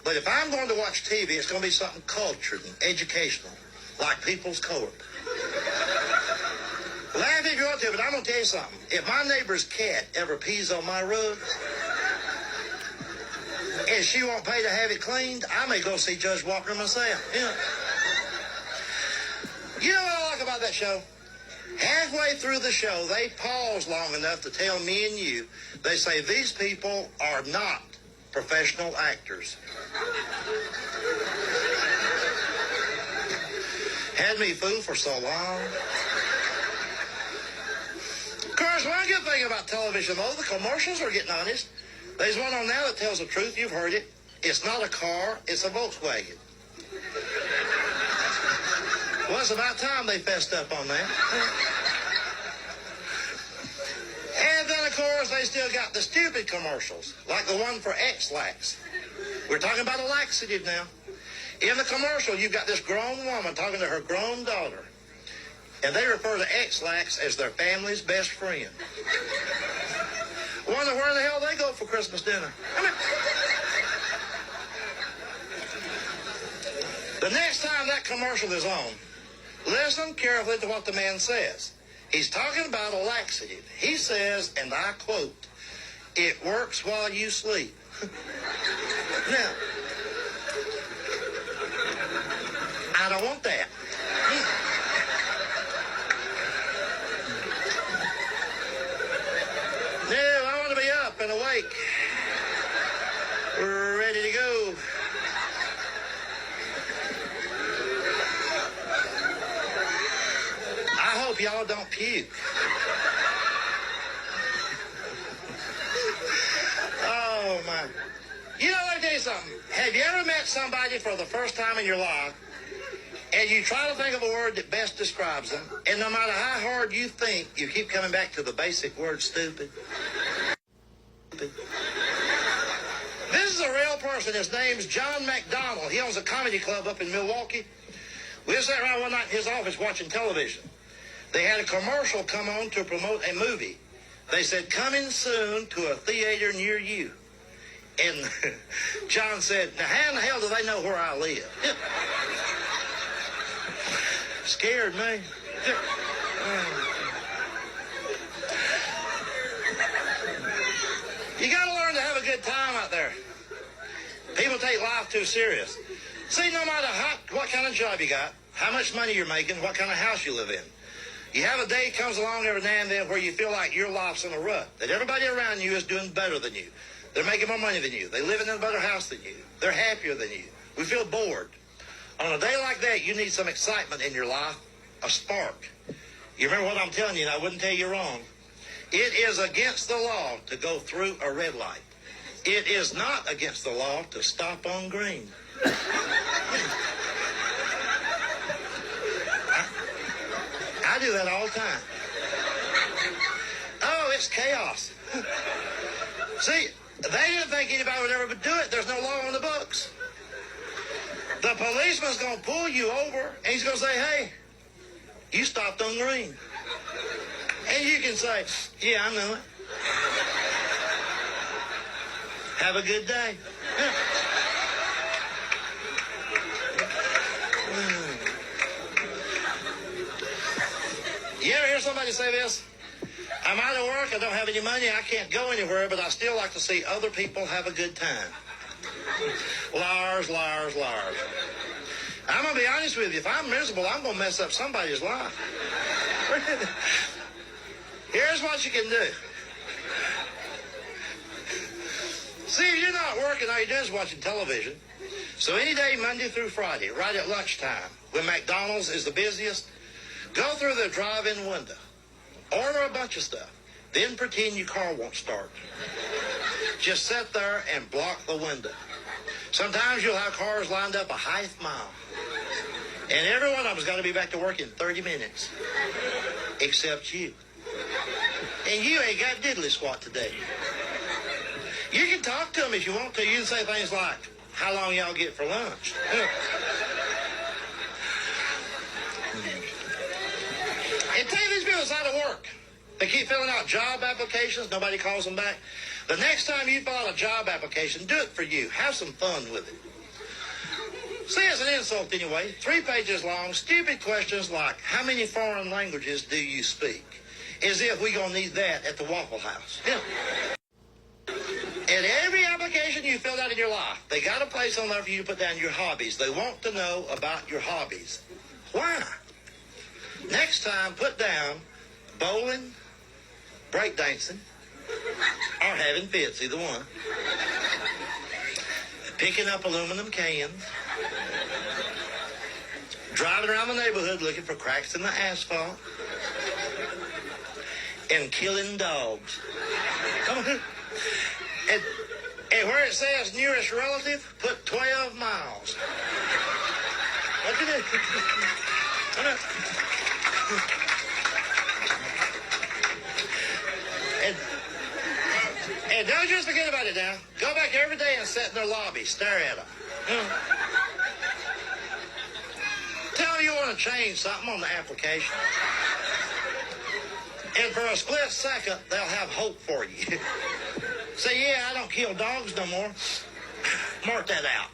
But if I'm going to watch TV, it's going to be something cultured and educational, like People's Court. Laugh if you want to, but I'm going to tell you something. If my neighbor's cat ever pees on my rug, and she won't pay to have it cleaned, I may go see Judge Walker myself. You know what I like about that show? Halfway through the show, they pause long enough to tell me and you, they say, these people are not professional actors. Had me fooled for so long. Of course, one good thing about television, though, the commercials are getting honest. There's one on now that tells the truth. You've heard it. It's not a car, it's a Volkswagen. Well, it's about time they fessed up on that. And then, of course, they still got the stupid commercials, like the one for X-Lax. We're talking about a laxative now. In the commercial, you've got this grown woman talking to her grown daughter, and they refer to X-Lax as their family's best friend. Wonder where the hell they go for Christmas dinner. The next time that commercial is on, listen carefully to what the man says. He's talking about a laxative. He says, and I quote, "It works while you sleep." Now, I don't want that. No, I want to be up and awake, ready to go. I hope y'all don't puke. Oh, my. You know, let me tell you something. Have you ever met somebody for the first time in your life, and you try to think of a word that best describes them, and no matter how hard you think, you keep coming back to the basic word stupid? This is a real person. His name's John McDonald. He owns a comedy club up in Milwaukee. We were sitting around one night in his office watching television. They had a commercial come on to promote a movie. They said, "Coming soon to a theater near you." And John said, "Now, how in the hell do they know where I live?" Scared me. You got to learn to have a good time out there. People take life too serious. See, no matter what kind of job you got, how much money you're making, what kind of house you live in, you have a day comes along every now and then where you feel like your life's in a rut, that everybody around you is doing better than you. They're making more money than you. They live in a better house than you. They're happier than you. We feel bored. On a day like that, you need some excitement in your life, a spark. You remember what I'm telling you, and I wouldn't tell you wrong. It is against the law to go through a red light. It is not against the law to stop on green. I do that all the time. Oh, it's chaos. See, they didn't think anybody would ever do it. There's no law on the books. The policeman's going to pull you over, and he's going to say, "Hey, you stopped on green." And you can say, "Yeah, I know it. Have a good day." You ever hear somebody say this? "I'm out of work, I don't have any money, I can't go anywhere, but I still like to see other people have a good time." Liars, liars, liars. I'm going to be honest with you. If I'm miserable, I'm going to mess up somebody's life. Here's what you can do. See, if you're not working, all you're doing is watching television. So any day, Monday through Friday, right at lunchtime, when McDonald's is the busiest, go through the drive-in window. Order a bunch of stuff. Then pretend your car won't start. Just sit there and block the window. Sometimes you'll have cars lined up a half mile. And every one of them's got to be back to work in 30 minutes. Except you. And you ain't got diddly squat today. You can talk to them if you want to. You can say things like, "How long y'all get for lunch?" And take these people out of work. They keep filling out job applications. Nobody calls them back. The next time you file a job application, do it for you. Have some fun with it. See, as an insult anyway, 3 pages long, stupid questions like, how many foreign languages do you speak? As if we're going to need that at the Waffle House. Yeah. In every application you filled out in your life, they got a place on there for you to put down your hobbies. They want to know about your hobbies. Why? Next time, put down bowling, breakdancing, or having fits, either one. Picking up aluminum cans. Driving around the neighborhood looking for cracks in the asphalt. And killing dogs. Come on. And where it says nearest relative, put 12 miles. What you do? And don't just forget about it now. Go back every day and sit in their lobby. Stare at them. Tell them you want to change something on the application. And for a split second, they'll have hope for you. Say, yeah, I don't kill dogs no more. Mark that out.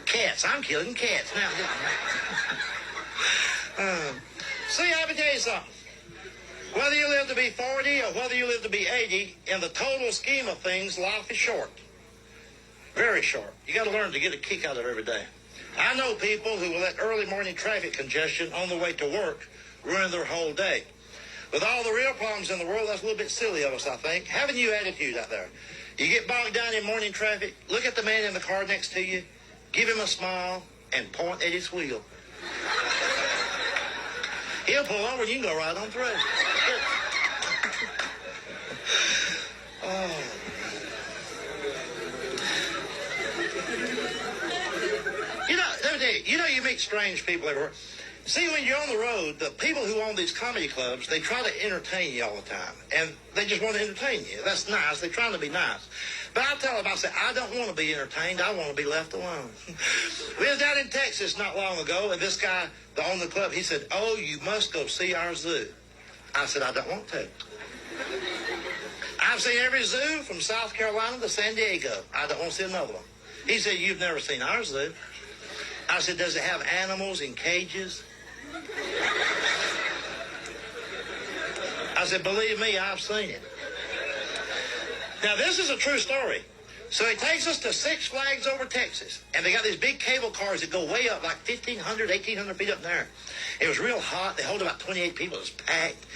Cats. I'm killing cats now. See, I can tell you something. Whether you live to be 40 or whether you live to be 80, in the total scheme of things, life is short. Very short. You got to learn to get a kick out of every day. I know people who will let early morning traffic congestion on the way to work ruin their whole day. With all the real problems in the world, that's a little bit silly of us, I think. Have a new attitude out there. You get bogged down in morning traffic, look at the man in the car next to you, give him a smile, and point at his wheel. He'll pull over and you can go right on through. Oh. Let me tell you, you meet strange people everywhere. See, when you're on the road, the people who own these comedy clubs, they try to entertain you all the time. And they just want to entertain you. That's nice. They're trying to be nice. But I tell them, I say, I don't want to be entertained. I want to be left alone. We was down in Texas not long ago, and this guy that owned the club, he said, oh, you must go see our zoo. I said, I don't want to. I've seen every zoo from South Carolina to San Diego. I don't want to see another one. He said, you've never seen our zoo. I said, does it have animals in cages? I said, believe me, I've seen it. Now, this is a true story. So he takes us to Six Flags over Texas. And they got these big cable cars that go way up, like 1,500, 1,800 feet up in there. It was real hot. They hold about 28 people. It was packed.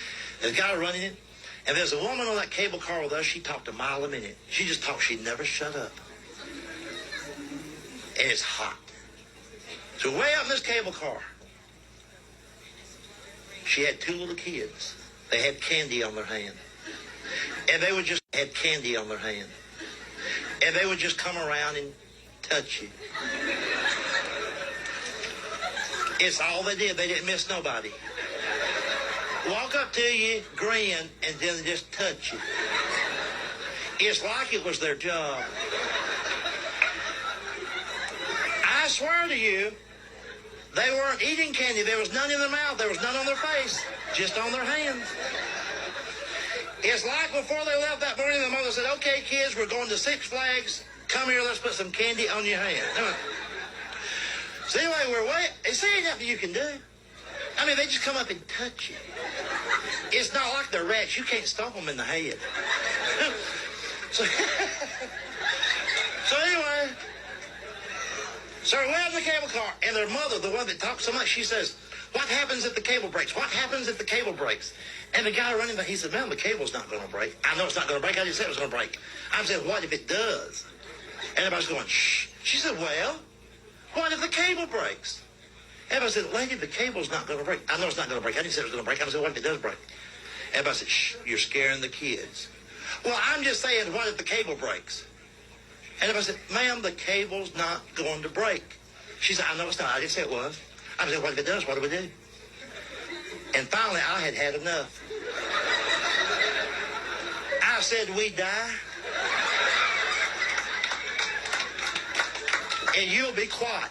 There's a guy running it. And there's a woman on that cable car with us. She talked a mile a minute. She just talked. She'd never shut up. And it's hot. So way up in this cable car, she had 2 little kids. They had candy on their hand. And they would just had candy on their hand. And they would just come around and touch you. It's all they did. They didn't miss nobody. Walk up to you, grin, and then just touch you. It's like it was their job. I swear to you, they weren't eating candy. There was none in their mouth. There was none on their face. Just on their hands. It's like before they left that morning, the mother said, okay, kids, we're going to Six Flags. Come here, let's put some candy on your hand. So anyway, we're waiting. See, ain't nothing you can do. I mean, they just come up and touch you. It's not like they're rats. You can't stomp them in the head. So anyway, so we're in the cable car, and their mother, the one that talks so much, she says, what happens if the cable breaks? What happens if the cable breaks? And the guy running back, he said, man, the cable's not going to break. I know it's not going to break. I just said it was going to break. I'm saying, what if it does? And everybody's going, shh. She said, well, what if the cable breaks? Everybody said, lady, the cable's not going to break. I know it's not going to break. I didn't say it was going to break. I said, what if it does break? Everybody said, shh, you're scaring the kids. Well, I'm just saying, what if the cable breaks? And everybody said, ma'am, the cable's not going to break. She said, I know it's not. I didn't say it was. I said, what if it does? What do we do? And finally, I had had enough. I said, we die. And you'll be quiet.